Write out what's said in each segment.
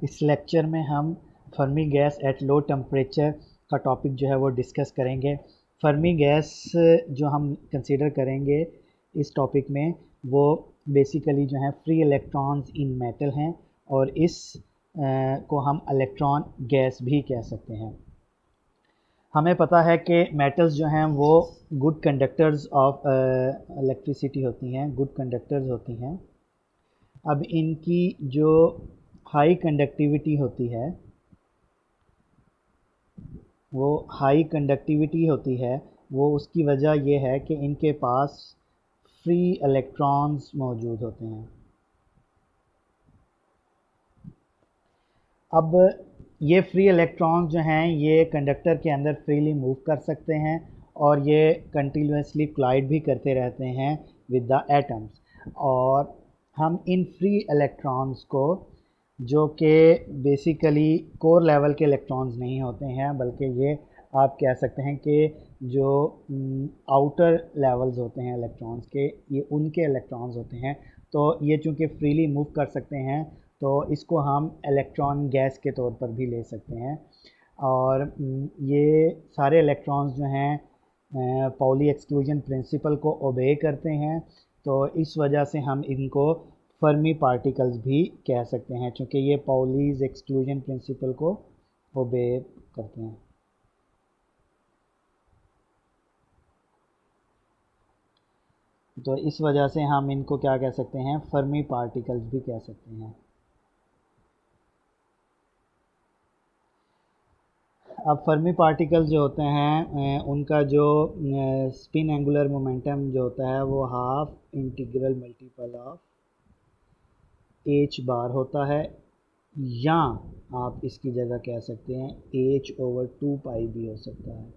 इस लेक्चर में हम Fermi gas at low temperature का टॉपिक जो है वो डिस्कस करेंगे। फर्मी गैस जो हम कंसीडर करेंगे इस टॉपिक में वो बेसिकली जो है फ्री इलेक्ट्रॉन्स इन मेटल हैं और इस को हम इलेक्ट्रॉन गैस भी कह सकते हैं। हमें पता है कि मेटल्स जो हैं वो गुड कंडक्टर्स ऑफ इलेक्ट्रिसिटी होती हैं, गुड कंडक्टर्स होती हैं। अब इनकी जो हाई कंडक्टिविटी होती है वो उसकी वजह ये है कि इनके पास फ्री इलेक्ट्रॉन्स मौजूद होते हैं। अब ये फ्री इलेक्ट्रॉन्स जो हैं ये कंडक्टर के अंदर फ्रीली मूव कर सकते हैं और ये कंटिन्यूसली कोलाइड भी करते रहते हैं विद द एटम्स। और हम इन फ्री इलेक्ट्रॉन्स को, जो कि बेसिकली कोर लेवल के इलेक्ट्रॉन्स नहीं होते हैं बल्कि ये आप कह सकते हैं कि जो आउटर लेवल्स होते हैं इलेक्ट्रॉन्स के, ये उनके इलेक्ट्रॉन्स होते हैं। तो ये चूँकि फ्रीली मूव कर सकते हैं तो इसको हम इलेक्ट्रॉन गैस के तौर पर भी ले सकते हैं। और ये सारे इलेक्ट्रॉन्स जो हैं पाउली एक्सक्लूजन प्रिंसिपल को ओबे करते हैं, तो इस वजह से हम इनको फर्मी पार्टिकल्स भी कह सकते हैं, क्योंकि ये पाउलीज एक्सक्लूजन प्रिंसिपल को ओबे करते हैं। तो इस वजह से हम इनको क्या कह सकते हैं, फर्मी पार्टिकल्स भी कह सकते हैं। अब फर्मी पार्टिकल्स जो होते हैं उनका जो स्पिन एंगुलर मोमेंटम जो होता है वो half integral multiple of h बार होता है, या आप इसकी जगह कह सकते हैं h/2 भी हो सकता है।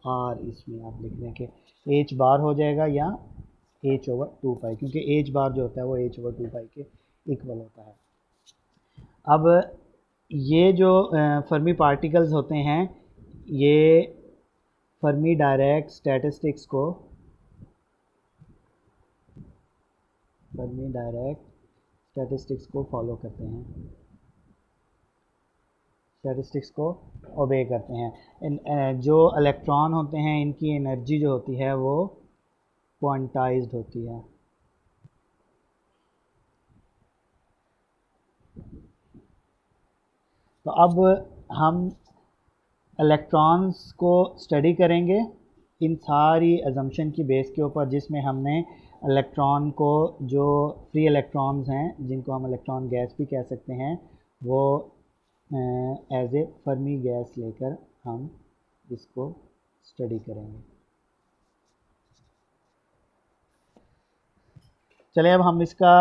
r इसमें आप लिख दें कि h बार हो जाएगा या h/2, क्योंकि h बार जो होता है वो h/2 के इक्वल होता है। अब ये जो फर्मी पार्टिकल्स होते हैं ये फर्मी डायरेक्ट स्टैटिस्टिक्स को फॉलो करते हैं, स्टैटिस्टिक्स को ओबे करते हैं। जो इलेक्ट्रॉन होते हैं इनकी एनर्जी जो होती है वो क्वांटाइज्ड होती है। तो अब हम इलेक्ट्रॉन्स को स्टडी करेंगे इन सारी अजम्पशन की बेस के ऊपर, जिसमें हमने इलेक्ट्रॉन को, जो फ्री इलेक्ट्रॉन्स हैं जिनको हम इलेक्ट्रॉन गैस भी कह सकते हैं, वो एज ए फर्मी गैस लेकर हम इसको स्टडी करेंगे। चलिए अब हम इसका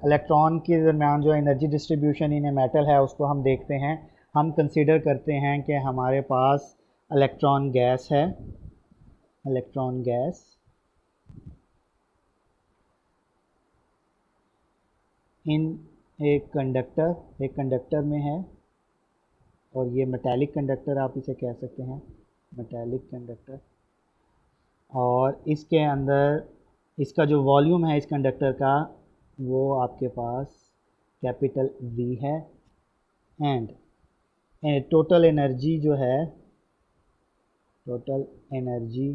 इलेक्ट्रॉन के दरमियान जो energy distribution in a metal है उसको हम देखते हैं। हम कंसीडर करते हैं कि हमारे पास इलेक्ट्रॉन गैस है, इलेक्ट्रॉन गैस इन एक कंडक्टर में है, और ये मेटालिक कंडक्टर आप इसे कह सकते हैं, मेटालिक कंडक्टर। और इसके अंदर इसका जो वॉल्यूम है इस कंडक्टर का वो आपके पास कैपिटल V है। एंड टोटल एनर्जी जो है, टोटल एनर्जी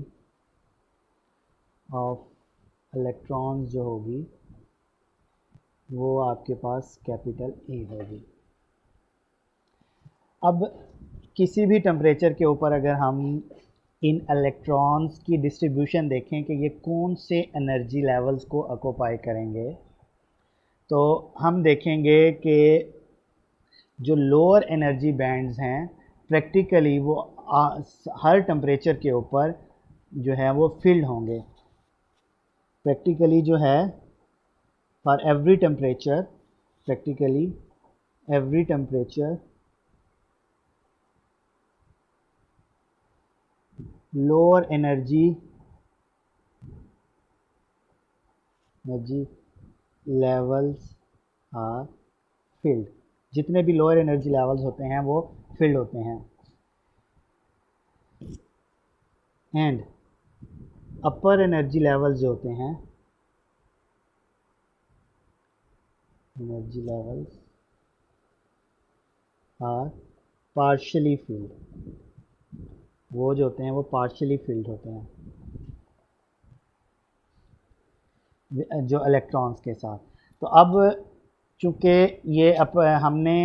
ऑफ इलेक्ट्रॉन्स जो होगी वो आपके पास कैपिटल E होगी। अब किसी भी टेम्परेचर के ऊपर अगर हम इन इलेक्ट्रॉन्स की डिस्ट्रीब्यूशन देखें कि ये कौन से एनर्जी लेवल्स को ऑक्यूपाई करेंगे, तो हम देखेंगे कि जो लोअर एनर्जी बैंड्स हैं प्रैक्टिकली वो हर टेम्परेचर के ऊपर जो है वो फिल्ड होंगे। प्रैक्टिकली जो है for every temperature, practically every temperature lower energy levels are filled. जितने भी लोअर एनर्जी लेवल्स होते हैं वो फील्ड होते हैं। एंड अपर एनर्जी लेवल्स जो होते हैं, energy levels are partially filled, वो जो होते हैं वो पार्शली फील्ड होते हैं जो इलेक्ट्रॉन्स के साथ। तो अब चूँकि ये अब हमने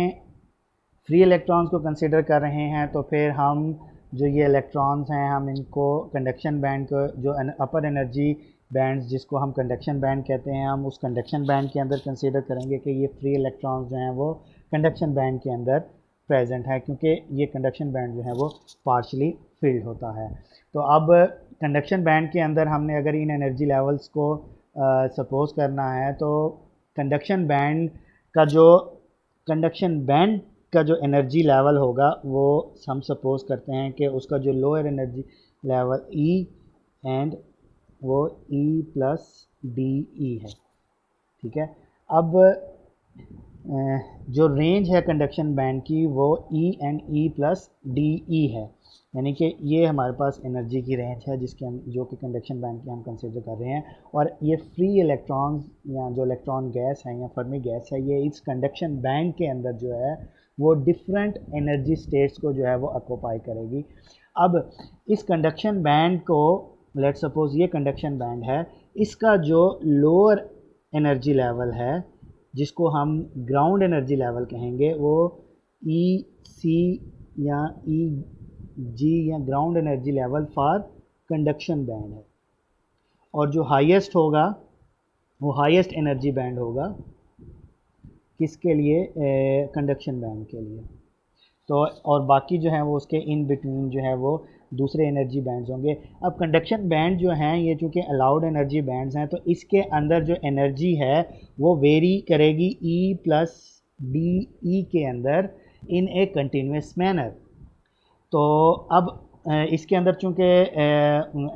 फ्री इलेक्ट्रॉन्स को कंसिडर कर रहे हैं, तो फिर हम जो ये इलेक्ट्रॉन्स हैं हम इनको कंडक्शन बैंड को, जो अपर एनर्जी बैंड्स जिसको हम कंडक्शन बैंड कहते हैं, हम उस कंडक्शन बैंड के अंदर कंसिडर करेंगे कि ये फ्री इलेक्ट्रॉन्स जो हैं वो कंडक्शन बैंड के अंदर प्रेजेंट है, क्योंकि ये कंडक्शन बैंड जो है वो पार्शली फील्ड होता है। तो अब कंडक्शन बैंड के अंदर हमने अगर इन एनर्जी लेवल्स को सपोज करना है, तो कंडक्शन बैंड का जो कंडक्शन बैंड का जो एनर्जी लेवल होगा वो हम सपोज करते हैं कि उसका जो lower energy level E and वो ई प्लस डी ई है, ठीक है। अब जो रेंज है कंडक्शन बैंड की वो E and E plus D E है, यानी कि ये हमारे पास एनर्जी की रेंज है जिसके हम जो कि कंडक्शन बैंड की हम कंसिडर कर रहे हैं। और ये फ्री इलेक्ट्रॉन्स या जो इलेक्ट्रॉन गैस है या फर्मी गैस है, ये इस कंडक्शन बैंड के अंदर जो है वो डिफरेंट एनर्जी स्टेट्स को जो है वो ऑक्यूपाई करेगी। अब इस कंडक्शन बैंड को, लेट सपोज ये कंडक्शन बैंड है, इसका जो लोअर एनर्जी लेवल है जिसको हम ग्राउंड एनर्जी लेवल कहेंगे, वो ई सी या ई जी या ground energy level for conduction band है। और जो हाईएस्ट होगा वो हाईएस्ट एनर्जी बैंड होगा किसके लिए, कंडक्शन बैंड के लिए। तो और बाकी जो है वो उसके इन बिटवीन जो है वो दूसरे एनर्जी बैंड्स होंगे। अब कंडक्शन बैंड जो हैं ये चूँकि अलाउड एनर्जी बैंड्स हैं, तो इसके अंदर जो एनर्जी है वो वेरी करेगी ई प्लस डी ई के अंदर इन ए कंटिन्यूस मैनर। तो अब इसके अंदर चूँकि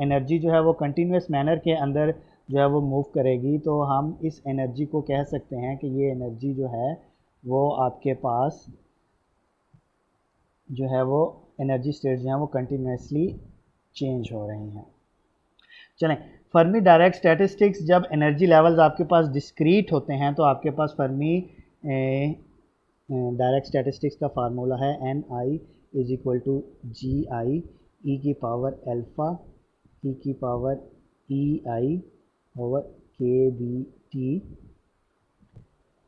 एनर्जी जो है वो कंटिन्यूस मैनर के अंदर जो है वो मूव करेगी, तो हम इस एनर्जी को कह सकते हैं कि ये एनर्जी जो है वो आपके पास जो है वो एनर्जी स्टेट्स जो हैं वो कंटिन्यूसली चेंज हो रही हैं। चलें, फर्मी डायरेक्ट स्टैटिस्टिक्स, जब एनर्जी लेवल्स आपके पास डिस्क्रीट होते हैं तो आपके पास फर्मी डायरेक्ट स्टैटिस्टिक्स का फार्मूला है N I is equal to G I E की पावर अल्फ़ा ई की power E I over K B T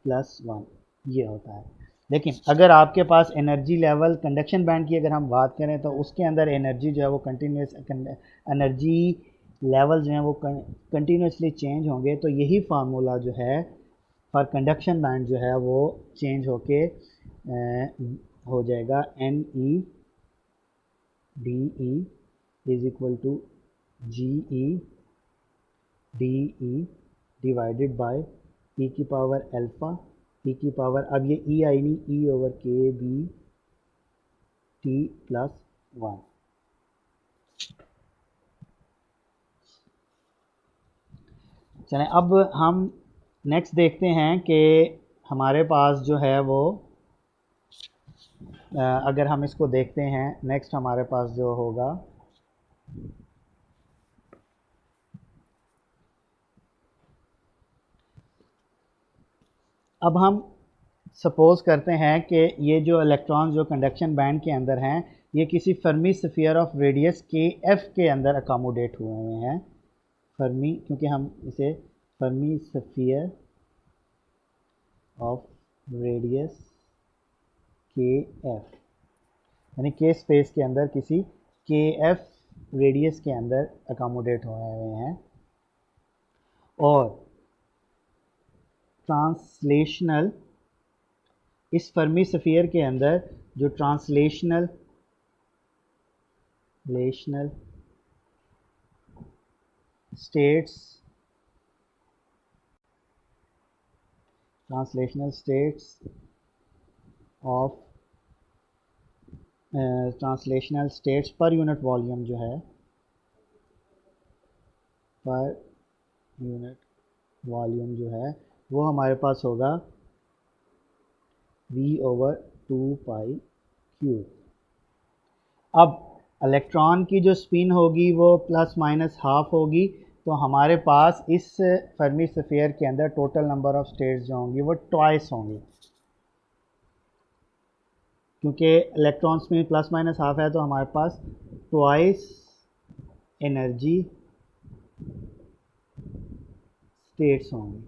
plus 1, ये होता है। लेकिन अगर आपके पास एनर्जी लेवल कंडक्शन बैंड की अगर हम बात करें तो उसके अंदर एनर्जी जो है वो कंटिन्यूस एनर्जी लेवल जो हैं वो कंटिन्यूसली चेंज होंगे, तो यही फार्मूला जो है फॉर कंडक्शन बैंड जो है वो चेंज होके हो जाएगा N E D E is equal to G E D E divided by E की पावर अल्फ़ा ई की पावर, अब ये ई आई नहीं, ई over K B T plus 1। चलें, अब हम नेक्स्ट देखते हैं कि हमारे पास जो है वो अगर हम इसको देखते हैं नेक्स्ट हमारे पास जो होगा, अब हम सपोज़ करते हैं कि ये जो इलेक्ट्रॉन जो कंडक्शन बैंड के अंदर हैं ये किसी फर्मी स्फीयर ऑफ रेडियस के एफ के अंदर अकोमोडेट हुए हुए हैं। फर्मी, क्योंकि हम इसे फर्मी स्फीयर ऑफ रेडियस के एफ यानी के स्पेस के अंदर किसी के एफ रेडियस के अंदर अकोमोडेट हुए हुए हैं। और ट्रांसलेशनल, इस फर्मी स्फीयर के अंदर जो translational states of translational states per unit volume जो है, पर यूनिट वॉल्यूम जो है वो हमारे पास होगा v ओवर 2 पाई क्यू। अब इलेक्ट्रॉन की जो स्पिन होगी वो प्लस माइनस हाफ होगी, तो हमारे पास इस फर्मी स्फीयर के अंदर टोटल नंबर ऑफ स्टेट्स जो होंगी वो ट्वाइस होंगी, क्योंकि इलेक्ट्रॉन्स में प्लस माइनस हाफ है तो हमारे पास ट्वाइस एनर्जी स्टेट्स होंगी।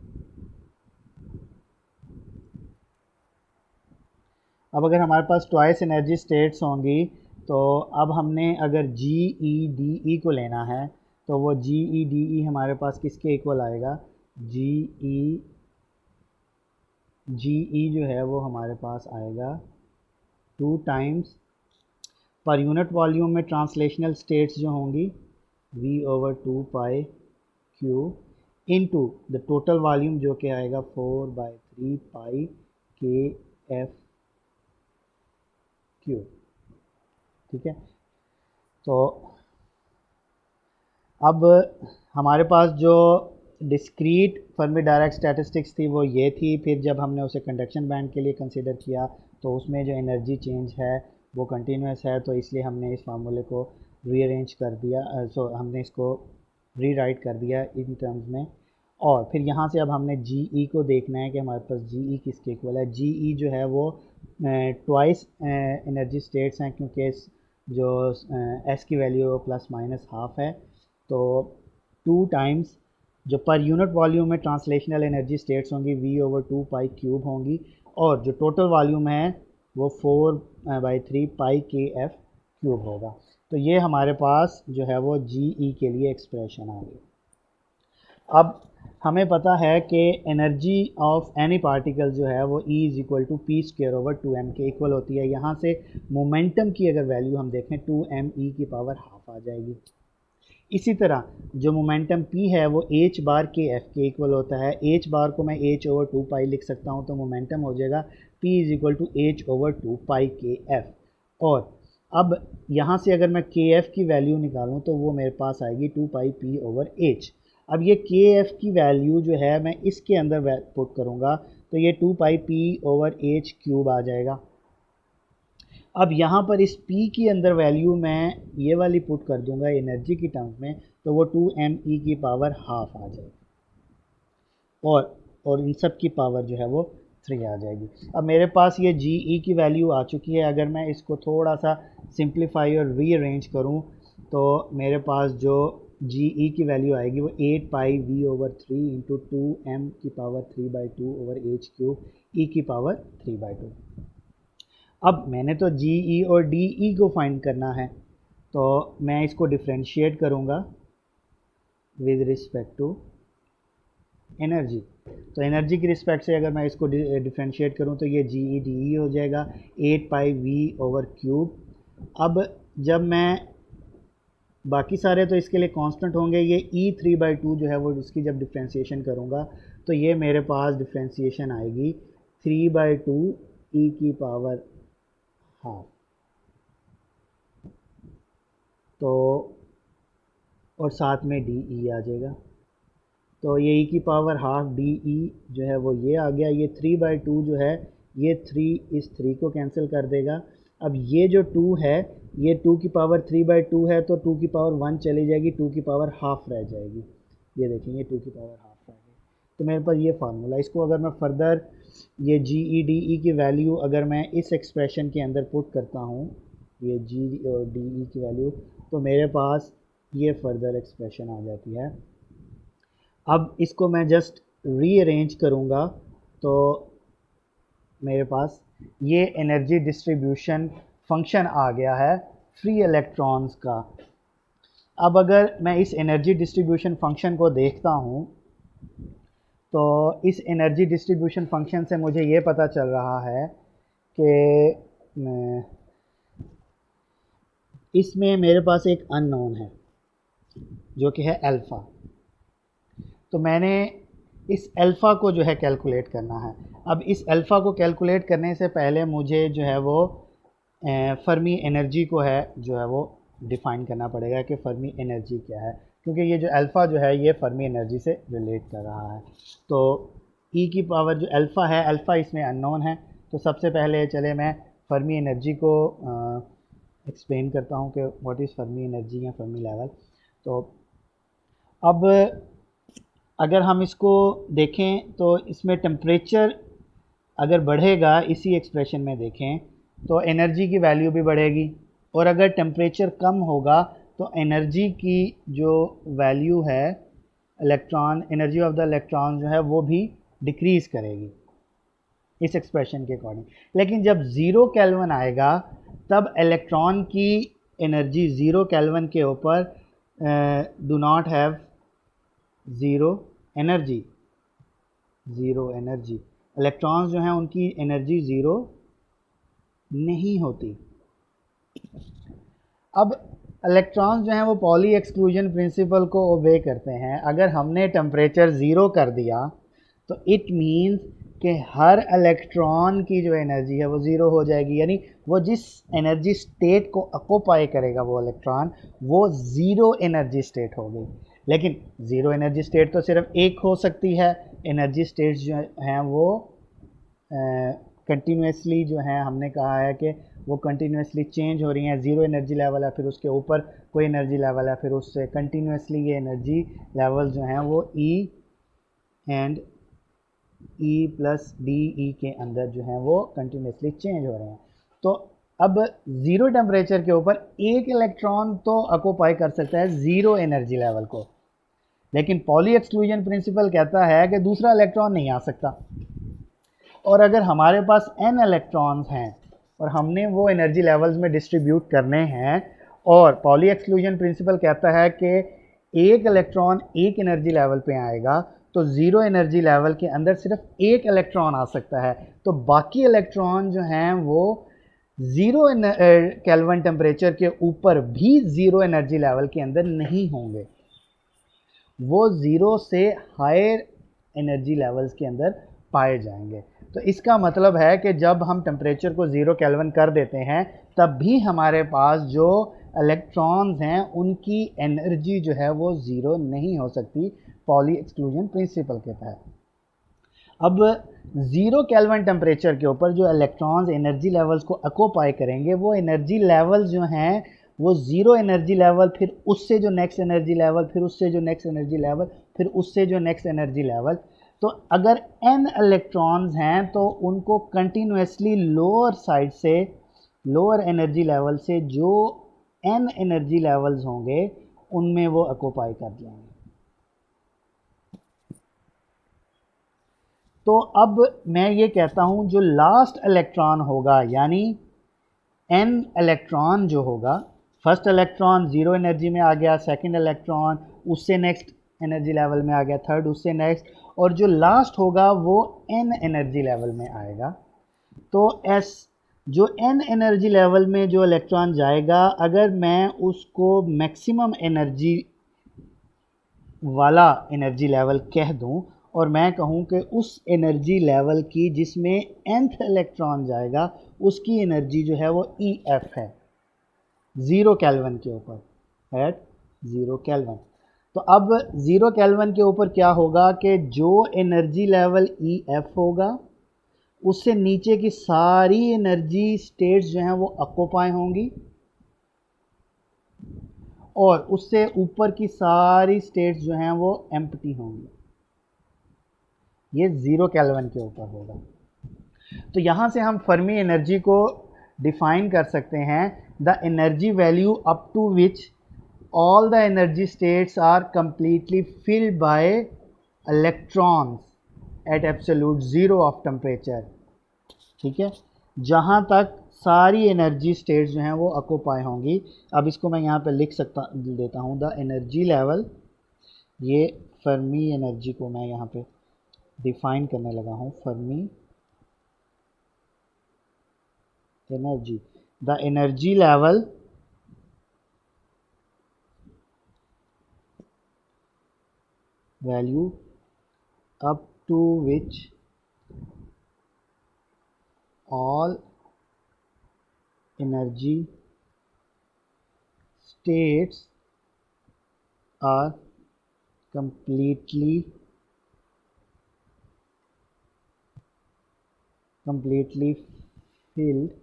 अब अगर हमारे पास ट्वाइस एनर्जी स्टेट्स होंगी तो अब हमने अगर जी ई डी ई को लेना है तो वो जी ई डी ई हमारे पास किसके इक्वल आएगा, जी ई जो है वो हमारे पास आएगा 2 टाइम्स पर यूनिट वॉल्यूम में ट्रांसलेशनल स्टेट्स जो होंगी V/2 pi Q into the total volume जो कि आएगा 4/3 पाई के एफ क्यू। ठीक है, तो अब हमारे पास जो डिस्क्रीट फर्मी डायरेक्ट स्टैटिस्टिक्स थी वो ये थी, फिर जब हमने उसे कंडक्शन बैंड के लिए कंसीडर किया तो उसमें जो एनर्जी चेंज है वो कंटिन्यूस है, तो इसलिए हमने इस फार्मूले को रीअरेंज कर दिया, हमने इसको रीराइट कर दिया इन टर्म्स में। और फिर यहाँ से अब हमने जी ई को देखना है कि हमारे पास जी ई किसके इक्वल है। जी ई जो है वो ट्वाइस एनर्जी स्टेट्स हैं, क्योंकि जो एस की वैल्यू प्लस माइनस हाफ है, तो 2 टाइम्स जो पर यूनिट वॉल्यूम में ट्रांसलेशनल एनर्जी स्टेट्स होंगी V/2 पाई क्यूब होंगी, और जो टोटल वॉल्यूम है वो 4/3 पाई के एफ क्यूब होगा। तो ये हमारे पास जो है वो जी ई के लिए एक्सप्रेशन आ गई। अब हमें पता है कि एनर्जी ऑफ एनी पार्टिकल जो है वो E=p²/2m के इक्वल होती है। यहाँ से मोमेंटम की अगर वैल्यू हम देखें 2me² आ जाएगी। इसी तरह जो मोमेंटम p है वो h बार के f के इक्वल होता है। h बार को मैं h/2 पाई लिख सकता हूँ, तो मोमेंटम हो जाएगा p=h/2 पाई के f। और अब यहाँ से अगर मैं के एफ़ की वैल्यू निकालूँ तो वो मेरे पास आएगी 2 पाई p/h। अब ये के एफ़ की वैल्यू जो है मैं इसके अंदर पुट करूँगा तो ये 2 पाई p/h क्यूब आ जाएगा। अब यहाँ पर इस p की अंदर वैल्यू मैं ये वाली पुट कर दूंगा एनर्जी की टर्म्स में, तो वो 2me² आ जाएगी, और इन सब की पावर जो है वो 3 आ जाएगी। अब मेरे पास ये जी ई की वैल्यू आ चुकी है। अगर मैं इसको थोड़ा सा सिंप्लीफाई और रीअरेंज करूँ तो मेरे पास जो जी ई की वैल्यू आएगी वो 8 पाई V/3 इंटू 2m⁻³ E⁻³ अब मैंने तो जी ई और डी ई को फाइंड करना है, तो मैं इसको डिफ्रेंशिएट करूँगा विद रिस्पेक्ट टू एनर्जी। तो एनर्जी की रिस्पेक्ट से अगर मैं इसको डिफ्रेंशिएट करूँ तो ये जी ई डी ई हो जाएगा 8 पाई V/3। अब जब मैं बाकी सारे तो इसके लिए कांस्टेंट होंगे, ये E3/2 जो है वो इसकी जब डिफ्रेंशिएशन करूँगा तो ये मेरे पास डिफ्रेंशिएशन आएगी 3/2 E⁻²। तो और साथ में डी ई आ जाएगा, तो ये E⁻² डी ई जो है वो ये आ गया। ये 3/2 जो है ये 3 इस 3 को कैंसिल कर देगा। अब ये जो 2 है ये 2⁻3/2 है, तो 2⁻1 चली जाएगी, 2⁻½ रह जाएगी। ये देखेंगे 2⁻½ रह गई। तो मेरे पास ये फार्मूला, इसको अगर मैं फर्दर ये जी ई डी ई की वैल्यू अगर मैं इस एक्सप्रेशन के अंदर पुट करता हूँ, ये जी और डी ई की वैल्यू, तो मेरे पास ये फर्दर एक्सप्रेशन आ जाती है। अब इसको मैं जस्ट रीअरेंज करूँगा तो मेरे पास ये एनर्जी डिस्ट्रीब्यूशन फंक्शन आ गया है फ्री इलेक्ट्रॉन्स का। अब अगर मैं इस एनर्जी डिस्ट्रीब्यूशन फंक्शन को देखता हूँ तो इस एनर्जी डिस्ट्रीब्यूशन फंक्शन से मुझे ये पता चल रहा है कि इसमें मेरे पास एक अननोन है जो कि है अल्फ़ा। तो मैंने इस अल्फ़ा को जो है कैलकुलेट करना है। अब इस अल्फ़ा को कैलकुलेट करने से पहले मुझे जो है वो फर्मी एनर्जी को है जो है वो डिफ़ाइन करना पड़ेगा कि फर्मी एनर्जी क्या है, क्योंकि ये जो अल्फ़ा जो है ये फर्मी एनर्जी से रिलेट कर रहा है। तो ई की पावर जो अल्फ़ा है, अल्फ़ा इसमें अननोन है, तो सबसे पहले चले मैं फर्मी एनर्जी को एक्सप्लेन करता हूँ कि व्हाट इज़ फर्मी एनर्जी या फर्मी लेवल। तो अब अगर हम इसको देखें तो इसमें टेम्परेचर अगर बढ़ेगा, इसी एक्सप्रेशन में देखें तो एनर्जी की वैल्यू भी बढ़ेगी, और अगर टेम्परेचर कम होगा तो एनर्जी की जो वैल्यू है, electron energy of the electron जो है वो भी डिक्रीज़ करेगी इस एक्सप्रेशन के अकॉर्डिंग। लेकिन जब ज़ीरो केल्विन आएगा तब इलेक्ट्रॉन की एनर्जी ज़ीरो केल्विन के ऊपर do not have zero energy, zero energy. Electrons जो हैं उनकी एनर्जी ज़ीरो नहीं होती। अब इलेक्ट्रॉन्स जो हैं वो पॉली एक्सक्लूजन प्रिंसिपल को ओबे करते हैं। अगर हमने टेम्परेचर ज़ीरो कर दिया तो इट मीन्स कि हर इलेक्ट्रॉन की जो एनर्जी है वो ज़ीरो हो जाएगी, यानी वो जिस एनर्जी स्टेट को ऑक्यूपाई करेगा वो इलेक्ट्रॉन, वो ज़ीरो एनर्जी स्टेट हो गई। लेकिन ज़ीरो एनर्जी स्टेट तो सिर्फ एक हो सकती है। एनर्जी स्टेट्स जो हैं वो कंटिन्यूसली जो हैं, हमने कहा है कि वो कंटिन्यूसली चेंज हो रही हैं। ज़ीरो एनर्जी लेवल है, फिर उसके ऊपर कोई एनर्जी लेवल है, फिर उससे कंटिन्यूसली ये एनर्जी लेवल जो हैं वो E and E plus D E के अंदर जो हैं वो कंटिन्यूसली चेंज हो रहे हैं। तो अब ज़ीरो टेम्परेचर के ऊपर एक इलेक्ट्रॉन तो ऑक्यूपाई कर सकता है ज़ीरो एनर्जी लेवल को, लेकिन पॉली एक्सक्लूजन प्रिंसिपल कहता है कि दूसरा इलेक्ट्रॉन नहीं आ सकता। और अगर हमारे पास n इलेक्ट्रॉन्स हैं और हमने वो एनर्जी लेवल्स में डिस्ट्रीब्यूट करने हैं, और पॉली एक्सक्लूजन प्रिंसिपल कहता है कि एक इलेक्ट्रॉन एक एनर्जी लेवल पे आएगा, तो ज़ीरो एनर्जी लेवल के अंदर सिर्फ एक इलेक्ट्रॉन आ सकता है। तो बाकी इलेक्ट्रॉन जो हैं वो ज़ीरो केल्विन टेम्परेचर के ऊपर भी ज़ीरो एनर्जी लेवल के अंदर नहीं होंगे, वो ज़ीरो से हायर एनर्जी लेवल्स के अंदर पाए जाएंगे। तो इसका मतलब है कि जब हम टेम्परेचर को ज़ीरो केल्विन कर देते हैं तब भी हमारे पास जो इलेक्ट्रॉन्स हैं उनकी एनर्जी जो है वो ज़ीरो नहीं हो सकती पॉली एक्सक्लूजन प्रिंसिपल के तहत। अब ज़ीरो केल्विन टेम्परेचर के ऊपर जो इलेक्ट्रॉन्स एनर्जी लेवल्स को ऑक्यूपाई करेंगे, वो एनर्जी लेवल्स जो हैं वो ज़ीरो एनर्जी लेवल, फिर उससे जो नेक्स्ट एनर्जी लेवल, फिर उससे जो नेक्स्ट एनर्जी लेवल, फिर उससे जो नेक्स्ट एनर्जी लेवल। तो अगर n इलेक्ट्रॉन्स हैं तो उनको कंटिन्यूसली लोअर साइड से, लोअर एनर्जी लेवल से जो n एनर्जी लेवल्स होंगे उनमें वो ऑक्यूपाई कर जाएंगे। तो अब मैं ये कहता हूँ जो लास्ट इलेक्ट्रॉन होगा, यानी n इलेक्ट्रॉन जो होगा, फर्स्ट इलेक्ट्रॉन ज़ीरो एनर्जी में आ गया, सेकंड इलेक्ट्रॉन उससे नेक्स्ट एनर्जी लेवल में आ गया, थर्ड उससे नेक्स्ट, और जो लास्ट होगा वो n एनर्जी लेवल में आएगा। तो s जो n एनर्जी लेवल में जो इलेक्ट्रॉन जाएगा, अगर मैं उसको मैक्सिमम एनर्जी वाला एनर्जी लेवल कह दूं और मैं कहूं कि उस एनर्जी लेवल की जिसमें nth इलेक्ट्रॉन जाएगा उसकी एनर्जी जो है वो EF है, ज़ीरो केल्विन के ऊपर, एट ज़ीरो केल्विन। तो अब ज़ीरो केल्विन के ऊपर क्या होगा कि जो एनर्जी लेवल EF होगा उससे नीचे की सारी एनर्जी स्टेट्स जो हैं वो ऑक्यूपाई होंगी, और उससे ऊपर की सारी स्टेट्स जो हैं वो एम्प्टी होंगी। ये ज़ीरो केल्विन के ऊपर होगा। तो यहाँ से हम फर्मी एनर्जी को डिफाइन कर सकते हैं, the energy value up to which all the energy states are completely filled by electrons at absolute zero of temperature। ठीक है, जहाँ तक सारी एनर्जी स्टेट्स जो हैं वो ऑक्यूपाई होंगी। अब इसको मैं यहाँ पे लिख देता हूँ, द एनर्जी लेवल, ये फर्मी एनर्जी को मैं यहाँ पे डिफाइन करने लगा हूँ, Fermi energy, the energy level value up to which all energy states are completely filled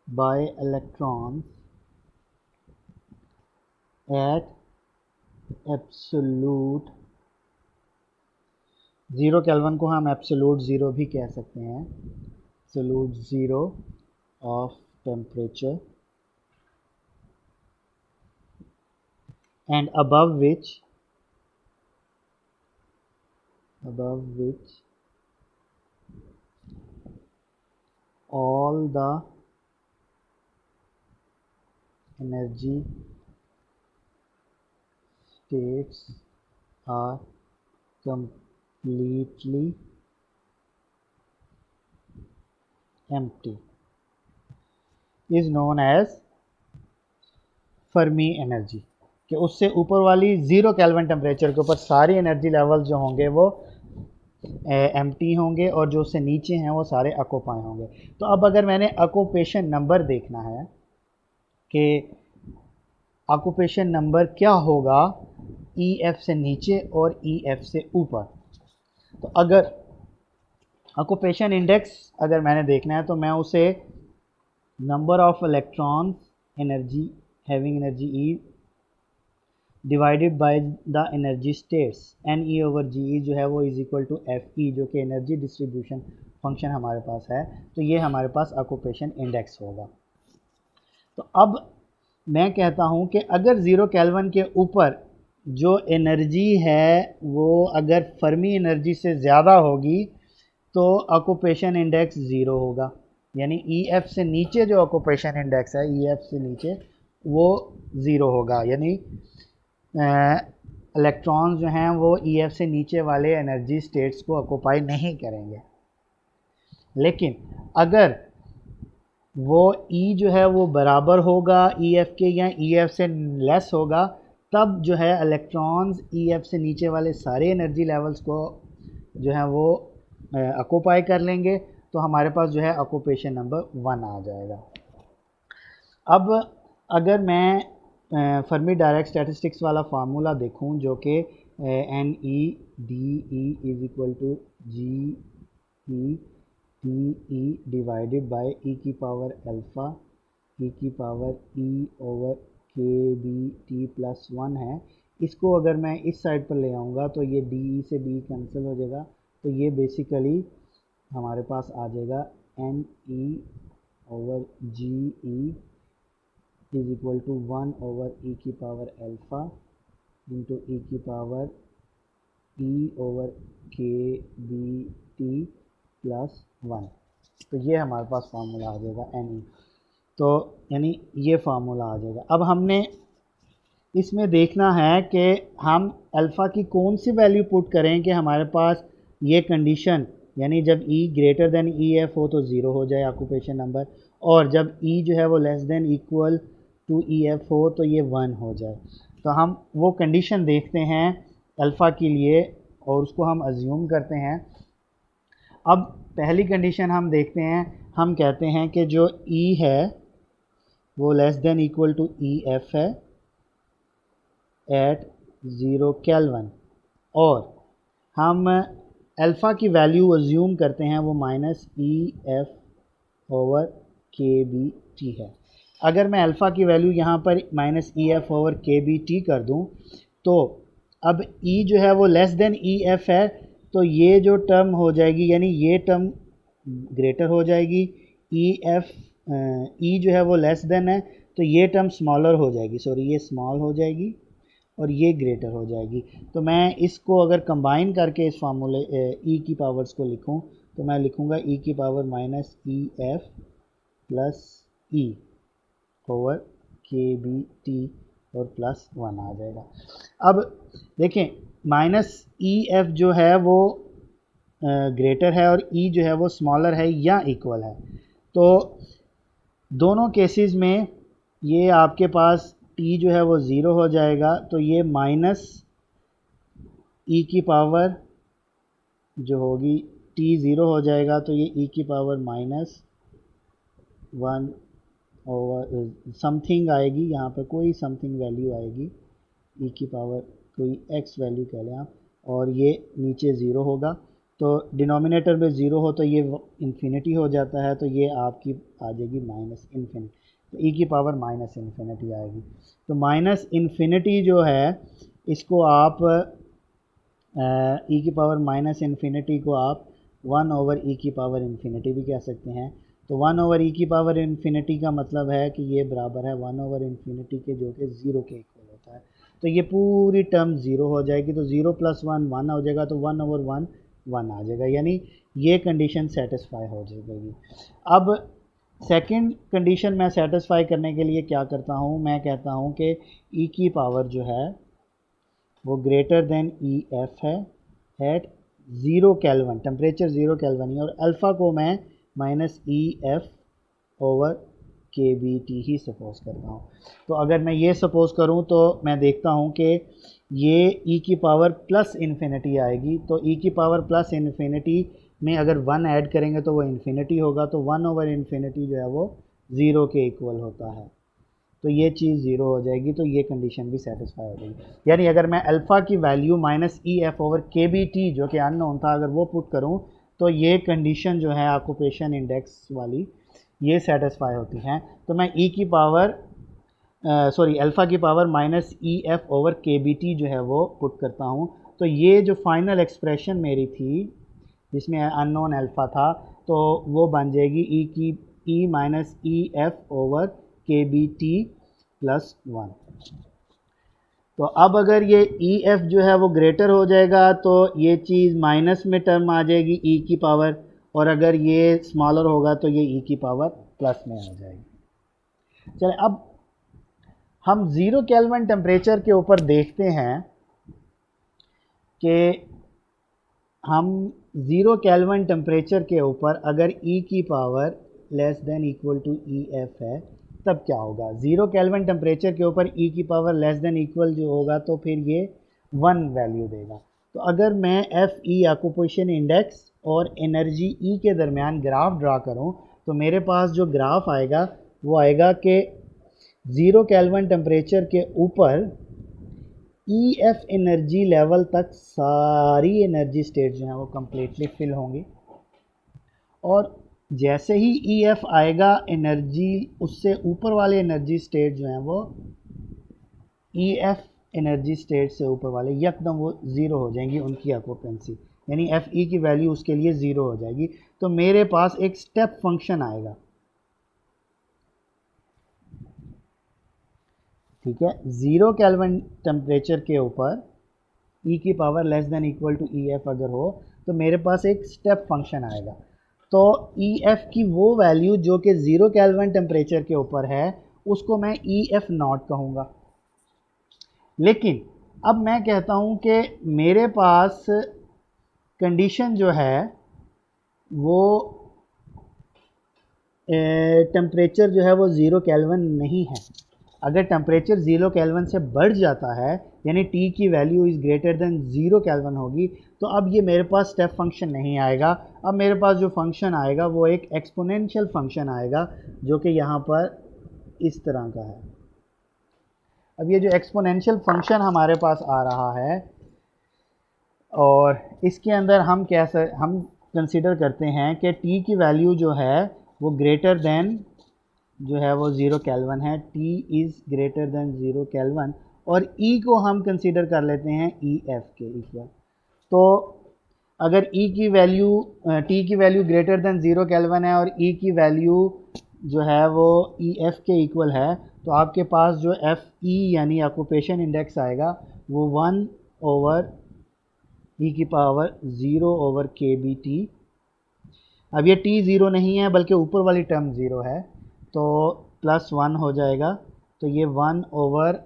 by electrons at absolute zero kelvin को हम एब्सोल्यूट ज़ीरो भी कह सकते हैं, absolute zero of temperature, and above which all the energy states are completely empty is known as Fermi energy. कि उससे ऊपर वाली 0 केल्विन टेम्परेचर के ऊपर सारी एनर्जी लेवल जो होंगे वो एम्प्टी होंगे और जो उससे नीचे हैं वो सारे ऑक्यूपाई होंगे। तो अब अगर मैंने ऑक्यूपेशन नंबर देखना है कि ऑक्यूपेशन नंबर क्या होगा EF से नीचे और EF से ऊपर, तो अगर ऑक्यूपेशन इंडेक्स अगर मैंने देखना है तो मैं उसे number of electrons energy having energy E divided by the energy states NE/GE जो है वो इज इक्वल टू FE, जो कि एनर्जी डिस्ट्रीब्यूशन फंक्शन हमारे पास है। तो ये हमारे पास ऑक्यूपेशन इंडेक्स होगा। तो अब मैं कहता हूँ कि अगर 0 केल्विन के ऊपर जो एनर्जी है वो अगर फर्मी एनर्जी से ज़्यादा होगी तो ऑक्यूपेशन इंडेक्स 0 होगा, यानी EF से नीचे जो ऑक्यूपेशन इंडेक्स है EF से नीचे वो 0 होगा, यानी इलेक्ट्रॉन्स जो हैं वो EF से नीचे वाले एनर्जी स्टेट्स को ऑक्यूपाई नहीं करेंगे। लेकिन अगर वो E जो है वो बराबर होगा EF के या EF से लेस होगा, तब जो है इलेक्ट्रॉन्स EF से नीचे वाले सारे एनर्जी लेवल्स को जो है वो ऑक्यूपाई कर लेंगे। तो हमारे पास जो है ऑक्यूपेशन नंबर 1 आ जाएगा। अब अगर मैं फर्मी डायरेक्ट स्टैटिस्टिक्स वाला फार्मूला देखूं जो कि NE/DE is equal to GE/TE divided by E की पावर अल्फ़ा E की पावर E/KBT प्लस 1 है। इसको अगर मैं इस साइड पर ले आऊँगा तो ये DE से D कैंसिल हो जाएगा, तो ये बेसिकली हमारे पास आ जाएगा NE/GE is equal to 1/E की पावर अल्फ़ा इंटू E की पावर E/KBT प्लस 1। तो ये हमारे पास फार्मूला आ जाएगा NE। तो यानी ये फार्मूला आ जाएगा। अब हमने इसमें देखना है कि हम अल्फ़ा की कौन सी वैल्यू पुट करें कि हमारे पास ये कंडीशन, यानी जब E ग्रेटर देन EF हो तो 0 हो जाए ऑक्यूपेशन नंबर, और जब E जो है वो less than equal to EF हो तो ये 1 हो जाए। तो हम वो कंडीशन देखते हैं अल्फ़ा के लिए और उसको हम अज्यूम करते हैं। अब पहली कंडीशन हम देखते हैं, हम कहते हैं कि जो E है वो less than equal to EF है एट 0 केल्विन, और हम अल्फ़ा की वैल्यू अज्यूम करते हैं वो -EF/KBT है। अगर मैं अल्फ़ा की वैल्यू यहाँ पर -EF/KBT कर दूँ तो अब E जो है वो लेस देन EF है, तो ये जो टर्म हो जाएगी यानी ये टर्म ग्रेटर हो जाएगी। E जो है वो लेस देन है तो ये टर्म स्मॉलर हो जाएगी, सॉरी ये स्मॉल हो जाएगी और ये ग्रेटर हो जाएगी। तो मैं इसको अगर कंबाइन करके इस फार्मूले E की पावर्स को लिखूं तो मैं लिखूंगा E की पावर -EF प्लस E/KBT और प्लस 1 आ जाएगा। अब देखें -EF जो है वो ग्रेटर है और E जो है वो स्मॉलर है या इक्वल है, तो दोनों केसेस में ये आपके पास T जो है वो 0 हो जाएगा, तो ये -E की पावर जो होगी T 0 हो जाएगा, तो ये E की पावर -1 और समथिंग आएगी, यहाँ पर कोई समथिंग वैल्यू आएगी, E की पावर कोई x वैल्यू कह लें आप, और ये नीचे 0 होगा। तो डिनोमिनेटर में 0 हो तो ये इन्फिनिटी हो जाता है, तो ये आपकी आ जाएगी -इन्फिनिटी, तो E की पावर -इन्फिनिटी आएगी। तो -इन्फिनिटी जो है इसको आप E की पावर -इन्फिनिटी को आप 1 ओवर ई की पावर इन्फिनिटी भी कह सकते हैं। तो 1 ओवर ई की पावर इन्फिनिटी का मतलब है कि ये बराबर है 1 ओवर इन्फिनिटी के, जो कि 0 के इक्वल होता है। तो ये पूरी टर्म 0 हो जाएगी, तो 0 प्लस 1 1 हो जाएगा, तो 1 ओवर 1 1 आ जाएगा, यानी ये कंडीशन सेटिस्फाई हो जाएगी। अब सेकंड कंडीशन मैं सेटिस्फाई करने के लिए क्या करता हूँ, मैं कहता हूँ कि ई की पावर जो है वो ग्रेटर देन ई एफ है एट 0 केल्विन, टेम्परेचर 0 केल्विन ही, और अल्फ़ा को मैं minus E F over K B T ही सपोज करता हूँ। तो अगर मैं ये सपोज करूँ तो मैं देखता हूँ कि ये ई की पावर प्लस इन्फिनिटी आएगी, तो ई की पावर प्लस इन्फिनिटी में अगर 1 ऐड करेंगे तो वो इन्फिनिटी होगा, तो 1 ओवर इन्फिनिटी जो है वो 0 के इक्वल होता है, तो ये चीज़ 0 हो जाएगी, तो ये कंडीशन भी सेटिस्फाई हो जाएगी। यानी अगर मैं अल्फ़ा की value minus E F over K B T जो कि अननोन था, अगर वो पुट करूँ तो ये कंडीशन जो है ऑक्यूपेशन इंडेक्स वाली, ये सेटिस्फाई होती हैं। तो मैं ई की पावर अल्फ़ा की power minus E F over K B T जो है वो पुट करता हूँ, तो ये जो फाइनल एक्सप्रेशन मेरी थी जिसमें अननोन अल्फ़ा था, तो वो बन जाएगी ई की E minus E F over K B T plus 1। तो अब अगर ये ई एफ जो है वो ग्रेटर हो जाएगा तो ये चीज़ माइनस में टर्म आ जाएगी ई की पावर, और अगर ये स्मॉलर होगा तो ये ई की पावर प्लस में आ जाएगी। चलिए अब हम 0 केल्विन टेम्परेचर के ऊपर देखते हैं कि हम 0 केल्विन टेम्परेचर के ऊपर अगर ई की power less than equal to E F है तब क्या होगा। 0 केल्विन टेम्परेचर के ऊपर ई की पावर लेस देन इक्वल जो होगा तो फिर ये 1 वैल्यू देगा। तो अगर मैं एफ ई ऑक्यूपेशन इंडेक्स और एनर्जी ई के दरमियान ग्राफ ड्रा करूं तो मेरे पास जो ग्राफ आएगा वो आएगा कि 0 केल्विन टेम्परेचर के ऊपर ई एफ एनर्जी लेवल तक सारी एनर्जी स्टेट जो है वो कम्प्लीटली फिल होंगी, और जैसे ही ई एफ आएगा एनर्जी उससे ऊपर वाले एनर्जी स्टेट जो हैं वो ई एफ एनर्जी स्टेट से ऊपर वाले यकदम वो ज़ीरो हो जाएंगी उनकी ऑक्यूपेंसी, यानी एफ ई की वैल्यू उसके लिए ज़ीरो हो जाएगी। तो मेरे पास एक स्टेप फंक्शन आएगा, ठीक है। 0 केल्विन टेम्परेचर के ऊपर ई की power less than equal to E F अगर हो तो मेरे पास एक स्टेप फंक्शन आएगा। तो ई एफ की वो वैल्यू जो कि 0 केल्विन टेम्परेचर के ऊपर है उसको मैं ई एफ नॉट कहूँगा। लेकिन अब मैं कहता हूँ कि मेरे पास कंडीशन जो है वो टेम्परेचर जो है वो 0 केल्विन नहीं है। अगर टेम्परेचर 0 केल्विन से बढ़ जाता है यानी टी की value is greater than 0 kelvin होगी तो अब ये मेरे पास स्टेप फंक्शन नहीं आएगा। अब मेरे पास जो फंक्शन आएगा वो एक एक्सपोनेंशियल फंक्शन आएगा जो कि यहाँ पर इस तरह का है। अब ये जो एक्सपोनेंशियल फंक्शन हमारे पास आ रहा है और इसके अंदर हम हम कंसीडर करते हैं कि टी की वैल्यू जो है वो ग्रेटर देन जो है वो 0 केल्विन है, T is greater than 0 kelvin, और E को हम कंसीडर कर लेते हैं ई एफ के इक्वल। तो अगर E की वैल्यू T की वैल्यू ग्रेटर देन 0 केल्विन है और E की वैल्यू जो है वो ई एफ के इक्वल है तो आपके पास जो एफ ई यानी ऑक्यूपेशन इंडेक्स आएगा वो 1 ओवर ई की power 0 over K B T. अब ये T 0 नहीं है बल्कि ऊपर वाली टर्म 0 है तो प्लस 1 हो जाएगा, तो ये 1 ओवर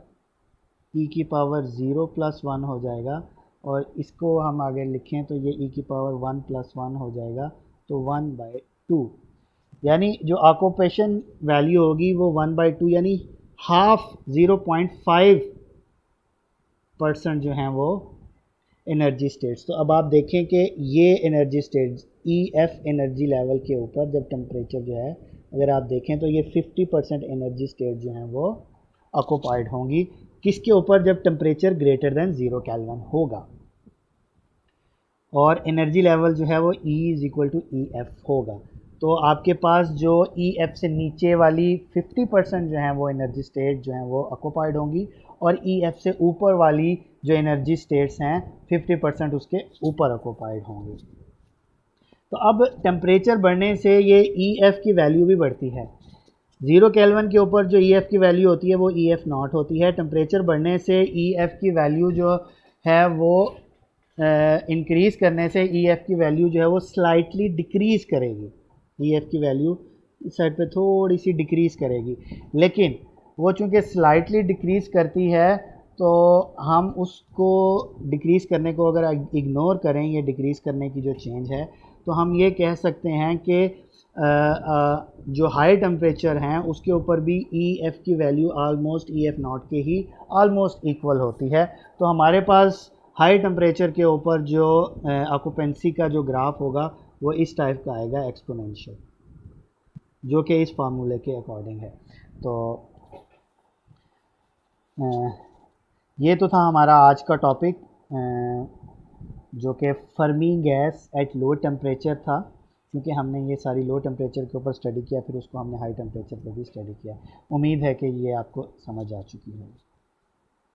ई की पावर 0 प्लस 1 हो जाएगा, और इसको हम आगे लिखें तो ये ई की पावर 1 प्लस 1 हो जाएगा, तो 1/2 यानी जो ऑक्यूपेशन वैल्यू होगी वो 1/2 यानी हाफ 0.5% जो हैं वो एनर्जी स्टेट्स। तो अब आप देखें कि ये energy states E F energy level के ऊपर जब टेम्परेचर जो है अगर आप देखें तो ये 50% एनर्जी स्टेट जो हैं वो ऑक्यूपाइड होंगी। किसके ऊपर? जब टेम्परेचर ग्रेटर देन 0 केल्विन होगा और एनर्जी लेवल जो है वो E is equal to E F होगा। तो आपके पास जो ई एफ से नीचे वाली 50% जो हैं वो एनर्जी स्टेट जो हैं वो ऑक्यूपाइड होंगी और ई एफ से ऊपर वाली जो एनर्जी स्टेट्स हैं 50% उसके ऊपर ऑक्यूपाइड होंगी। तो अब टेम्परेचर बढ़ने से ये EF की वैल्यू भी बढ़ती है। 0 केल्विन के ऊपर जो EF की वैल्यू होती है वो EF नॉट होती है। टेम्परेचर बढ़ने से EF की वैल्यू जो है वो इंक्रीज़ करने से EF की वैल्यू जो है वो स्लाइटली डिक्रीज़ करेगी। EF की वैल्यू इस साइड पे थोड़ी सी डिक्रीज़ करेगी, लेकिन वो चूँकि स्लाइटली डिक्रीज़ करती है तो हम उसको डिक्रीज़ करने को अगर इग्नोर करें, ये डिक्रीज़ करने की जो चेंज है, तो हम ये कह सकते हैं कि जो हाई टेम्परेचर हैं उसके ऊपर भी EF की वैल्यू ऑलमोस्ट EF नॉट के ही ऑलमोस्ट इक्वल होती है। तो हमारे पास हाई टेम्परेचर के ऊपर जो ऑक्यूपेंसी का जो ग्राफ होगा वो इस टाइप का आएगा, एक्सपोनेंशियल, जो कि इस फार्मूले के अकॉर्डिंग है। तो ये तो था हमारा आज का टॉपिक, जो कि Fermi gas at low temperature था, क्योंकि हमने ये सारी लो टेम्परेचर के ऊपर स्टडी किया, फिर उसको हमने हाई टेम्परेचर पर भी स्टडी किया। उम्मीद है कि ये आपको समझ आ चुकी है।